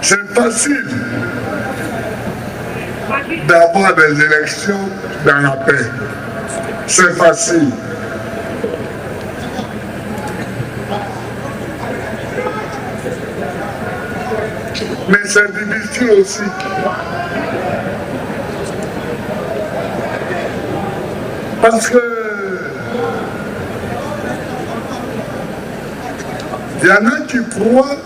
C'est facile d'avoir des élections dans la paix. C'est facile. Mais c'est difficile aussi. Parce que il y en a qui croient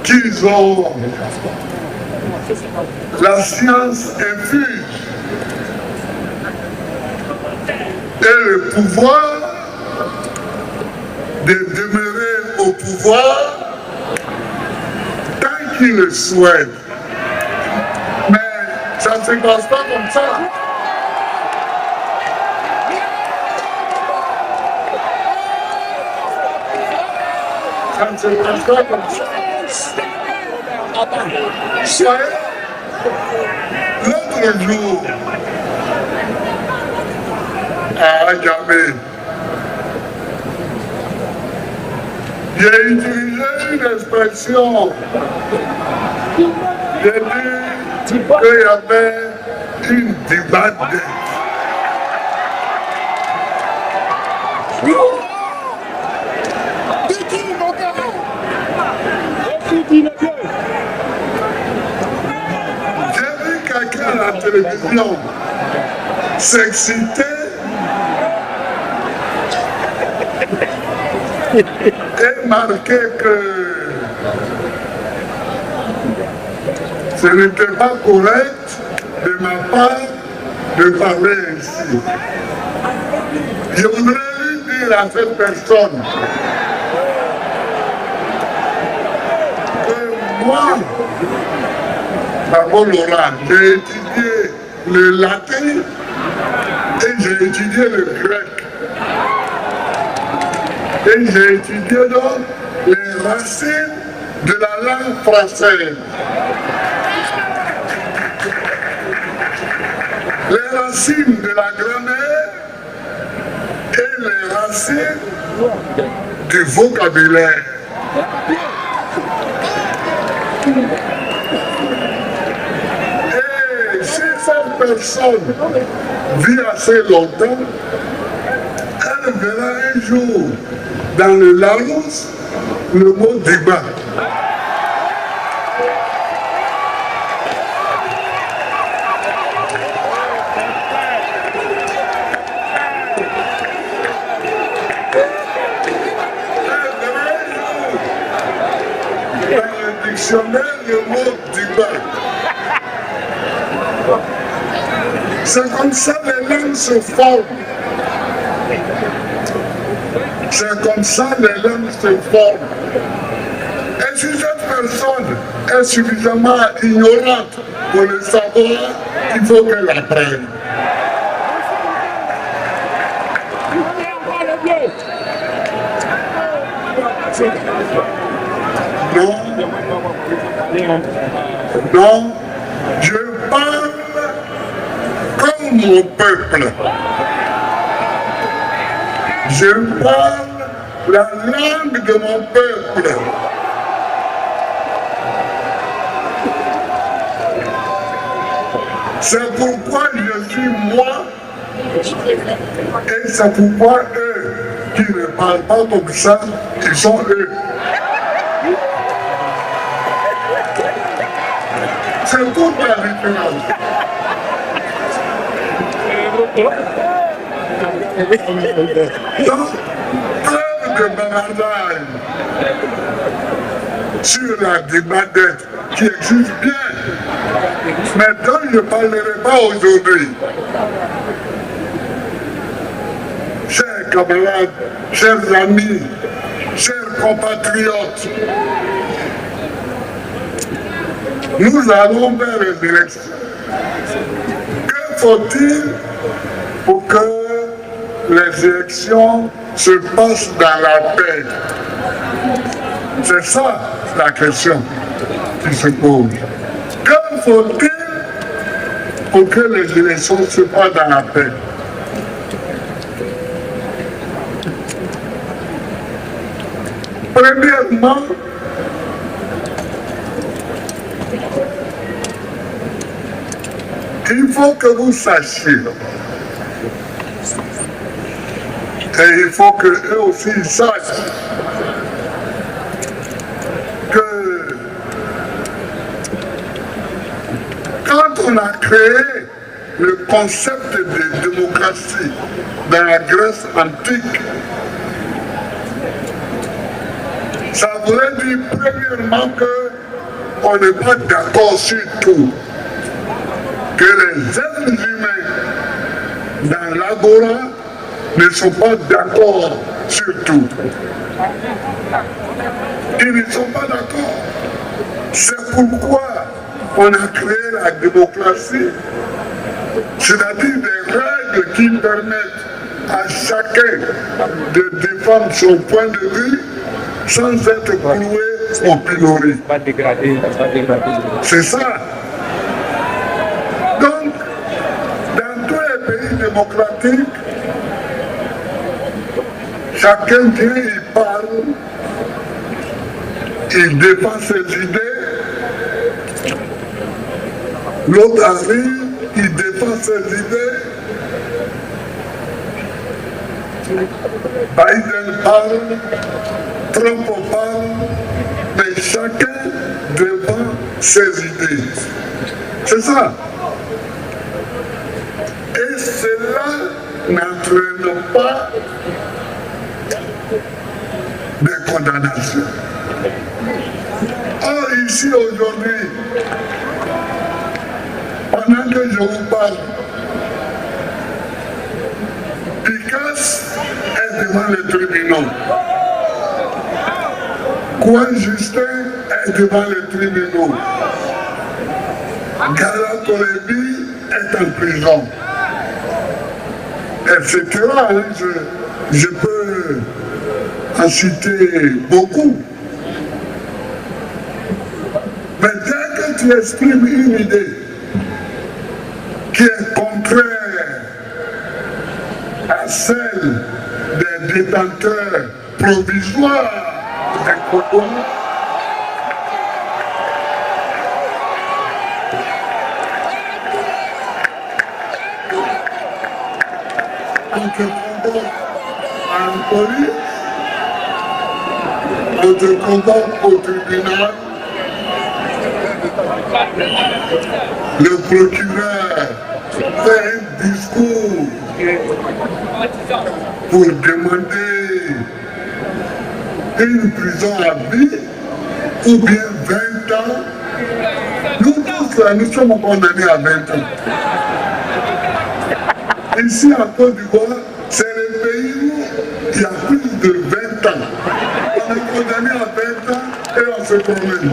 qu'ils ont la science infuse et le pouvoir de demeurer au pouvoir tant qu'ils le souhaitent. Mais ça ne se passe pas comme ça. Ça ne se passe pas comme ça. L'autre jour, à Djamé, j'ai utilisé une expression. J'ai dit qu'il y avait une débâcle. J'ai vu quelqu'un à la télévision s'exciter et marquer que ce n'était pas correct de ma part de parler ainsi. Je voudrais lui dire à cette personne que moi, d'abord Laurent, j'ai étudié le latin et j'ai étudié le grec. Et j'ai étudié donc les racines de la langue française. Les racines de la grammaire et les racines du vocabulaire. Et si cette personne vit assez longtemps, elle verra un jour dans le Larousse le mot débat. Dans le dictionnaire, le mot débat. C'est comme ça que les langues se forment. C'est comme ça que les langues se forment. Et si cette personne est suffisamment ignorante pour le savoir, il faut qu'elle apprenne. Non, je parle comme mon peuple. Je parle la langue de mon peuple. C'est pourquoi je suis moi et c'est pourquoi eux qui ne parlent pas comme ça, ils sont eux. C'est toute la différence. Donc, preuve de bavardage sur la débâcle qui existe bien, mais dont je ne parlerai pas aujourd'hui. Chers camarades, chers amis, chers compatriotes, nous allons vers les élections. Que faut-il pour que les élections se passent dans la paix? C'est ça la question qui se pose. Que faut-il pour que les élections se passent dans la paix? Premièrement, il faut que vous sachiez, et il faut qu'eux aussi sachent, que quand on a créé le concept de démocratie dans la Grèce antique, ça voulait dire premièrement qu'on n'est pas d'accord sur tout, que les êtres humains dans l'agora ne sont pas d'accord sur tout. Ils ne sont pas d'accord. C'est pourquoi on a créé la démocratie, c'est-à-dire des règles qui permettent à chacun de défendre son point de vue sans être cloué au pilori. C'est ça. Donc, dans tous les pays démocratiques, chacun vient, il parle, il défend ses idées, l'autre arrive, il défend ses idées, Biden parle, Trump parle, mais chacun défend ses idées. C'est ça. Et cela n'entraîne pas de condamnation. Or, ici aujourd'hui, pendant que je vous parle, Picasse est devant les tribunaux. Juan Justin est devant les tribunaux. Gala Kolebi est en prison. Etc. Je peux en citer beaucoup. Mais dès que tu exprimes une idée qui est contraire à celle des détenteurs provisoires des cotons, on te convoque en police, on te convoque au tribunal, le procureur fait un discours pour demander une prison à vie ou bien 20 ans. Nous tous là, nous sommes condamnés à 20 ans. Ici en Côte d'Ivoire, c'est le pays où il y a plus de 20 ans. On est condamné à 20 ans et on se promène.